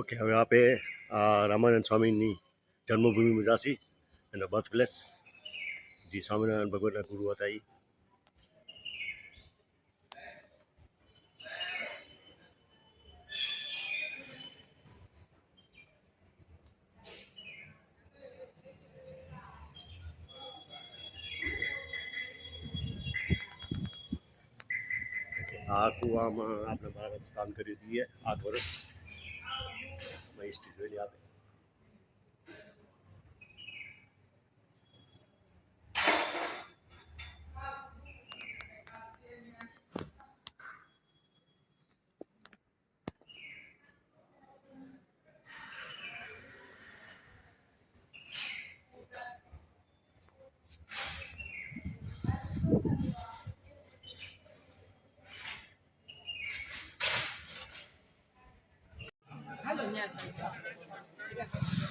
Okay, હવે આપણે રામાનંદ સ્વામીની જન્મભૂમિમાં જાસી એનો બર્થ પ્લેસ, જે સ્વામિનારાયણ ભગવાનના ગુરુ હતા એ. આ કુવામાં આપણે મહારાજ સ્નાન કરી દઈએ 8 વર્ષ હિસ્ટ્રી જોઈ આપણે.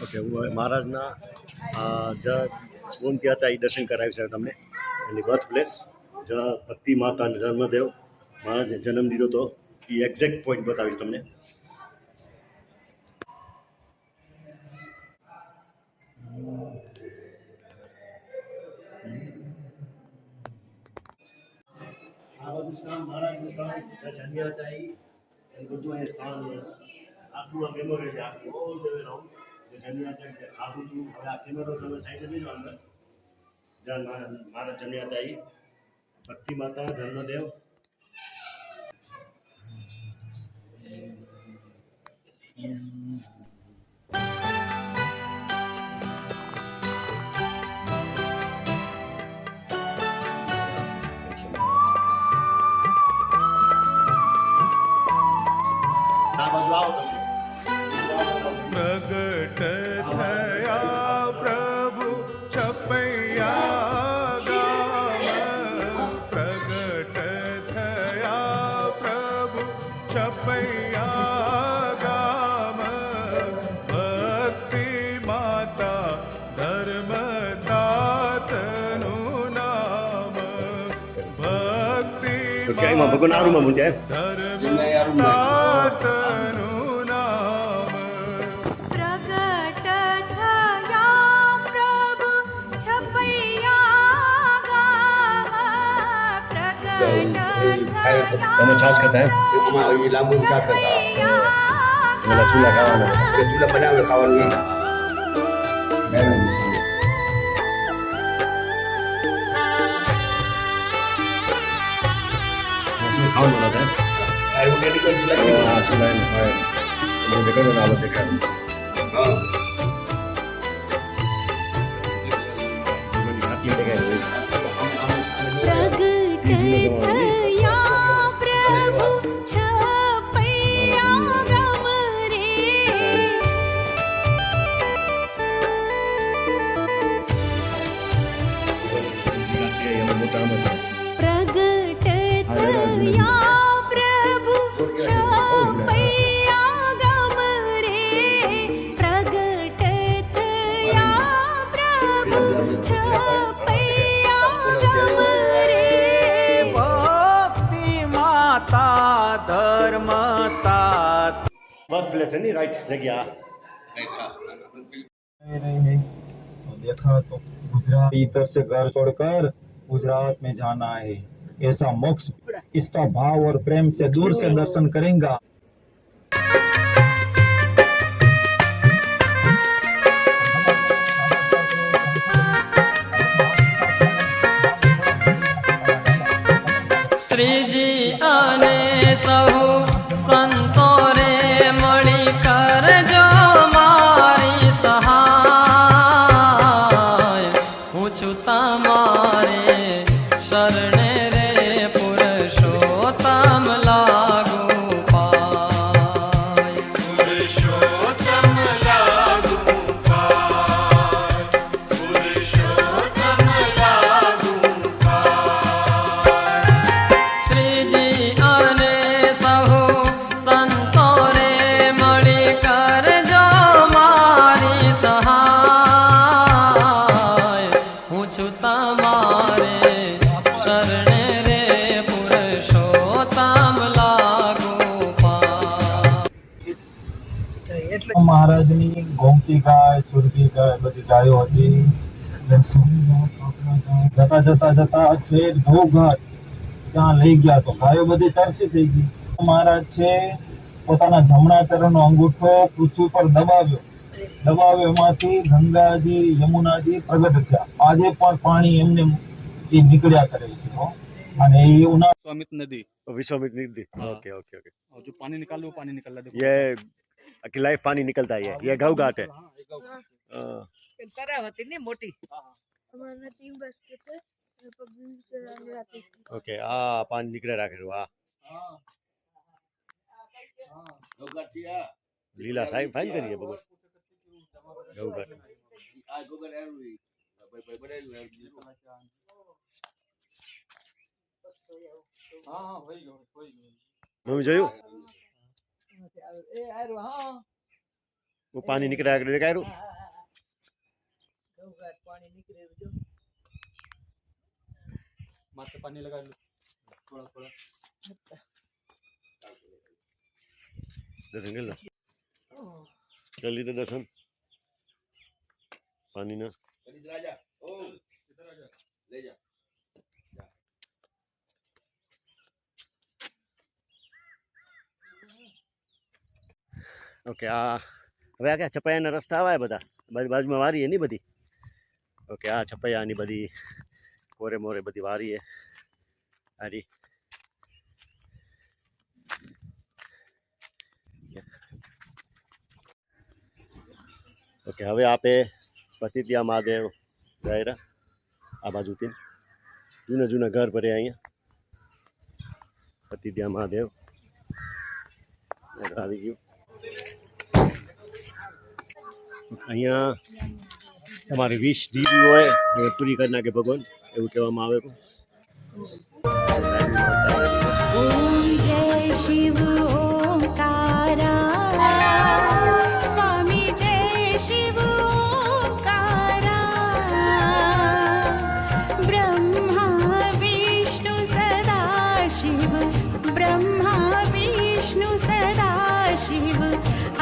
ઓકે, હું મહારાજના ઓમ ત્યાં હતા એ દર્શન કરાવ્યું છે તમને. એની બર્થ પ્લેસ જ ભક્તિ માતા અને ધર્મદેવ મહારાજે જન્મ દીધો હતો એ એક્ઝેક્ટ પોઈન્ટ બતાવીશ તમને. આ બધું સ્થાન મહારાજનું સ્થાન જન્મ્યા હતા એ બધું અહીંયા સ્થાન આખું આ મેમોરિયલ છે. આખું ઓલ ધ વે રાઉન્ડ જન્મ્યા હતા આ બધું. હવે આ કેમેરો તમે સાઈડ લઈ લો અંદર, જ્યાં મહારાજ જન્મ્યા હતા એ ભક્તિ માતા ધર્મદેવ. प्रगट थया प्रभु छपैया गाम, प्रगट थया प्रभु छपैया गाम, भक्ति माता धर्मदातનું નામ, ભક્તિ ભગવાન આરુમાં મૂંઝાય ધર્મદાતનું તમે છાસ ખાતા એ લાંબુ શાક હતા, ચૂલા ખાવાના ચૂલા બનાવે ખાવાનું ખાવાનું હતા ચૂલા દેખાય. बर्थ प्लेस है नहीं, राइट जगह. देखा तो गुजरात भीतर से घर छोड़कर गुजरात में जाना है, ऐसा मोक्ष इसका भाव और प्रेम से दूर से दर्शन करेंगे. श्रीजी आने सहु संतो रे मणि कर जो मारी सहाय, हूँ छु तमारे शरणे रे पुरुषोत्तम लागू पाय. મહારાજની ગોમતી ગાય, સુરભી ગાય, બધી ગાયો હતી. જતા જતા જતા છેક ઘઉંઘાટ ત્યાં લઈ ગયા તો ગાયો બધી તરસી થઈ ગઈ. મહારાજ છે પોતાના જમણા ચરણનો અંગૂઠો પૃથ્વી પર દબાવ્યો એમાંથી ગંગાજી, યમુનાજી પ્રગટ થયા. આજે પણ પાણી એમને એ નીકળ્યા કરે છે હો. અને એ विश्वामित्र नदी विश्वामित्र नदी। हाँ। Okay okay okay. और जो पानी निकाल लो पानी निकल रहा है, देखो। ये कि लाइव पानी निकलता है, ये घाव घाट है। हाँ, ये गाँव घाट है। हाँ। तरावती ने मोटी हमारे 3 बस के थे पब्लिक चलाने आती थी ओके आ पानी निकले राखे आ हाँ। हाँ। लीला साहेब फाइन करिए बगल घाव घाट हाँ, हाँ, वही गयो, वही गयो। मम्मी જોયું ए आरो हां वो पानी निकले राखे देखाયું घाट पानी निकले जो माथे पानी लगा लो थोड़ा थोड़ा। दर्शन कर लो कर ली तो दर्शन पानी ना ओके आ હવે આ ક્યાં છપૈયાના રસ્તા આવે બધા બાજુમાં વારી है नहीं बधी ओके आ छपैयानी बधी कोरे मोरे बधी वारी है हरी ओके હવે આપે પતિતિયા મહાદેવ ગયરા આ બાજુથી જૂના જૂના ઘર ભરે અહીંયા પતિતિયા મહાદેવ આવી ગયું અહીંયા તમારી વિશ દીધી હોય એ પૂરી કરી નાખે ભગવાન એવું કહેવામાં આવે છે ओम जय शिव ओंकारा स्वामी जय शिव ओंकारा ब्रह्मा विष्णु सदा शिव ब्रह्मा विष्णु सदा शिव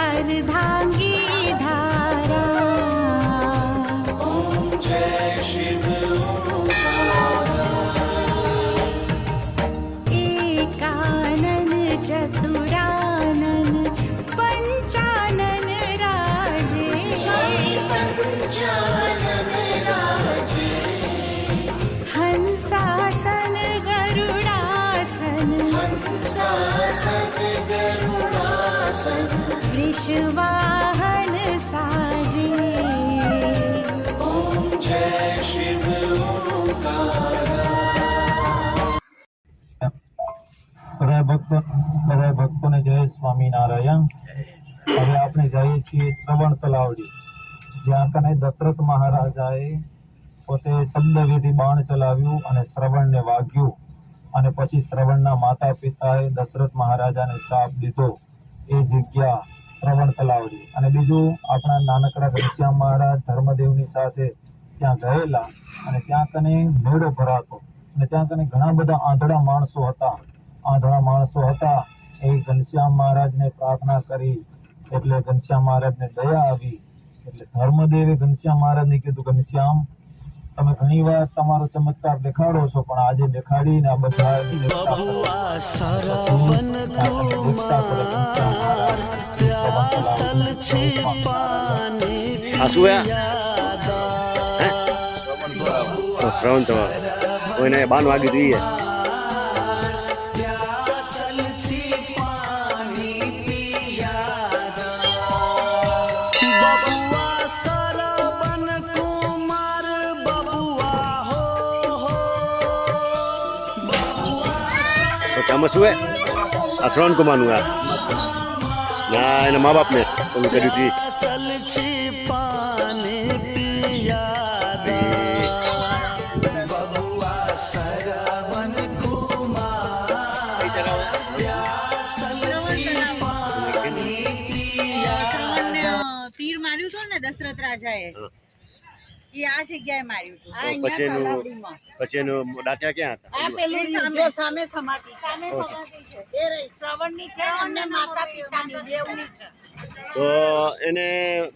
अर्धांगी धारा ओम जय शिव एकानन चतुरानन पंचानन राजे पंचानन राजे हंसासन गरुडासन हंसासन गरुडासन वृषवाहन साजे ओम जय शिव બધા ભક્તોને જય સ્વામિનારાયણ. હવે આપણે જઈએ છીએ શ્રવણ તલાવડી, જ્યાં કને દશરથ મહારાજાએ પોતે શબ્દવિધિ બાણ ચલાવ્યું અને શ્રવણને વાગ્યું અને પછી શ્રવણના માતા પિતાએ દશરથ મહારાજાને શ્રાપ દીધો. એ જગ્યા શ્રવણ તલાવડી. અને બીજું આપણા નાનકડા ઘનશ્યામ મહારાજ ધર્મદેવની સાથે ત્યાં ગયેલા અને ત્યાં કને મેળો ભરાતો અને ત્યાં કને ઘણા બધા આંધળા માણસો હતા. એ ઘનશ્યામ મહારાજને પ્રાર્થના કરી એટલે ઘનશ્યામ મહારાજને દયા આવી એટલે ધર્મદેવે ઘનશ્યામ મહારાજને કીધું, ઘનશ્યામ તમે ઘણી વાર તમારો ચમત્કાર દેખાડો છો પણ આજે દેખાડીને આ બધા શું હે શ્રવણ તવા કોઈને 12 વાગી જોઈએ આમાં શું હે આ શ્રવણ કુમારનું આ ના એના મા બાપને તમે કર્યું હતી तीर मार्યું તો ને દશરથ રાજાએ ઈ આ જગ્યાએ માર્યું હતું. આ પછી અહીંયા એનું તલાવડીમાં. પછી એનું દાંતિયા ક્યાં હતા? આ પેલું જો સામે સમાધિ છે. એ રહી શ્રવણની છે અને માતા પિતાની દેવની છે. તો એને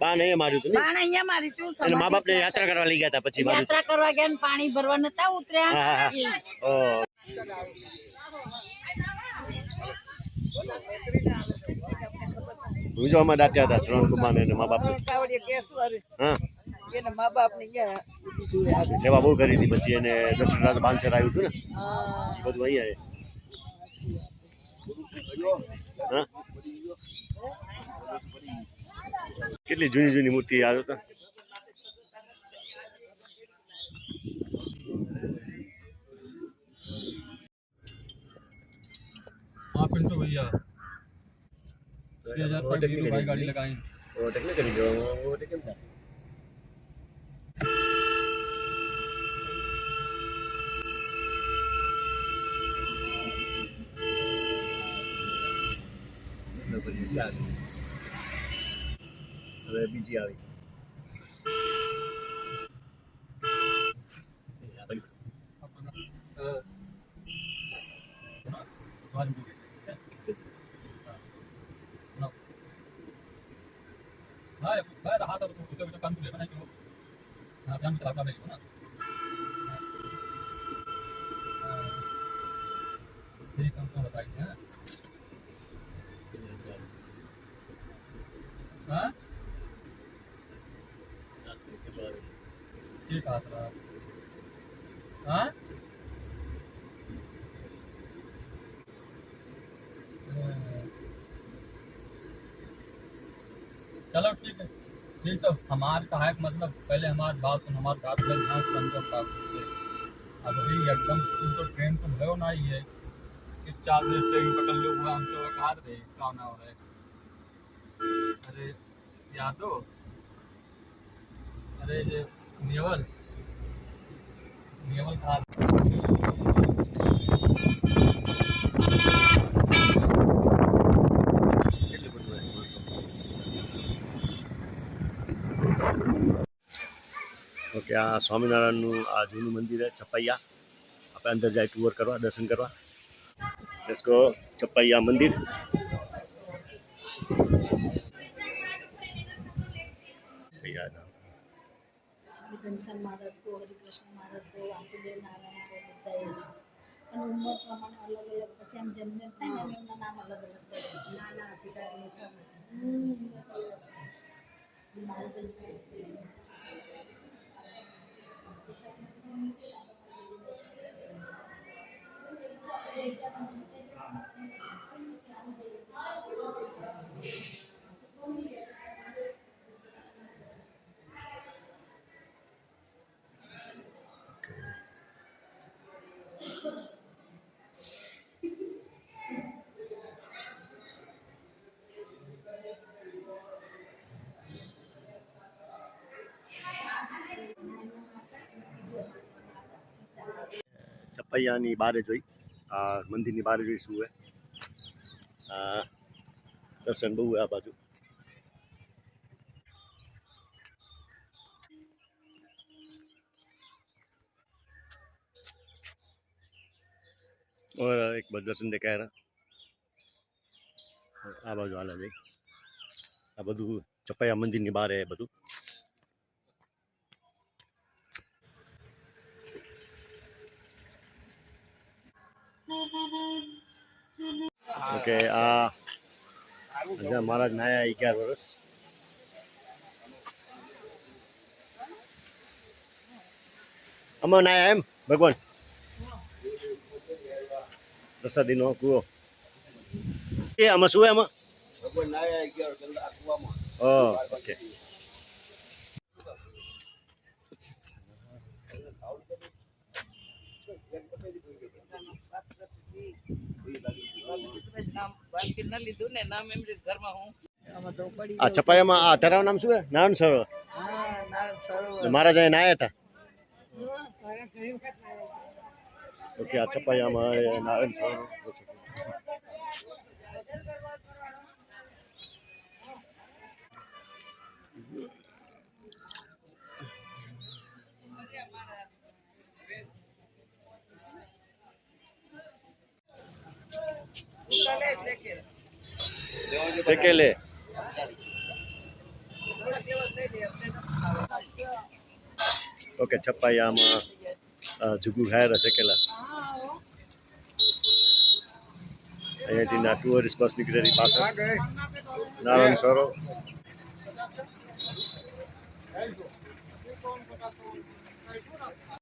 બાણ અહીંયા માર્યું હતું ને? બાણ અહીંયા માર્યું હતું. એને મા બાપ ને યાત્રા કરવા લઈ ગયા હતા પછી માર્યું યાત્રા કરવા ગયા ને પાણી ભરવા નતા ઉતર્યા. હા, હા, એ. હતું. બીજો આમાં દાંત્યા હતા શ્રવણ કુમાર ને મા બાપ. કાવડિયા કેસવર હા, એના મા બાપ ને ગયા સેવા બહુ કરી હતી. પછી એને દશરથ બાંસર આવ્યું હતું ને હા એ બધું અહીંયા હા. કેટલી જૂની જૂની મૂર્તિ આવ્યો તો. हाँ पिंटू भैया 6000 तक वीरू भाई गाड़ी लगाई वो टेक्निकली जो वो टेक्निकल હવે બીજી આવી. हाँ मैं रहा था तो कुछ काम ले बना क्यों हाँ काम चला रहा है ना ये काम तो बताइए हैं हाँ ये कहा था हाँ चलो ठीक है फिर तो हमारे का है मतलब पहले हमारी बात सुन हमारे बात पर ध्यान समझो बात अब ही एकदम तुम तो ट्रेन तो भयो ना ही है कि 4 बजे ट्रेन पकड़ लो हुआ हम तो कहा रहे काम ना हो रहा है अरे यादो अरे ये नेवल नेवल कहा ઓકે આ સ્વામિનારાયણનું આ જૂનું મંદિર છે છપૈયા. આપણે અંદર જાય ટૂર કરવા દર્શન કરવા. લેટ્સ ગો છપૈયા મંદિર. ઘનશ્યામ મહારાજ को हरिकृष्ण महाराज को वासुदेव नारायण को बताए છે અને ઉંમર પ્રમાણે અલગ અલગ પછી આમ જેમ જેમ થાય ને એમના નામ અલગ અલગ પડે નાના છપૈયાની બારે જોઈ આ મંદિરની બારે જોઈ શું હે દર્શન બહુ આ બાજુ. और एक बार दर्शन दे कह रहा आ बाजू हाल जाए आ બધું છપૈયા મંદિરની બહાર હે બધું. ઓકે આ મહારાજ નાયા 11 વર્ષ. આમાં નાયા એમ ભગવાન પ્રસાદીનો કૂવો એ આમાં શું આમાં ભગવાન નાયા 11 ગંદા કૂવામાં ઓકે. બાકી ન લીધું ને નામ એમ ઘરમાં હું આમાં તો પડી આ છપાયામાં આ તરાવ નામ શું હે? નારાયણ સરોવર. હા નારાયણ સરોવર મહારાજ અહીંયા નાયા હતા. ઓકે આ છપાયામાં નારાયણ સરોવર છે. શેકેલે ઓકે છપાયામાં જુગુ ખાયેલા શેકેલા અહીંયાથી ના ટુરિસ્ટ બસ નીકળેલી પાછળ નારાયણ સરોવર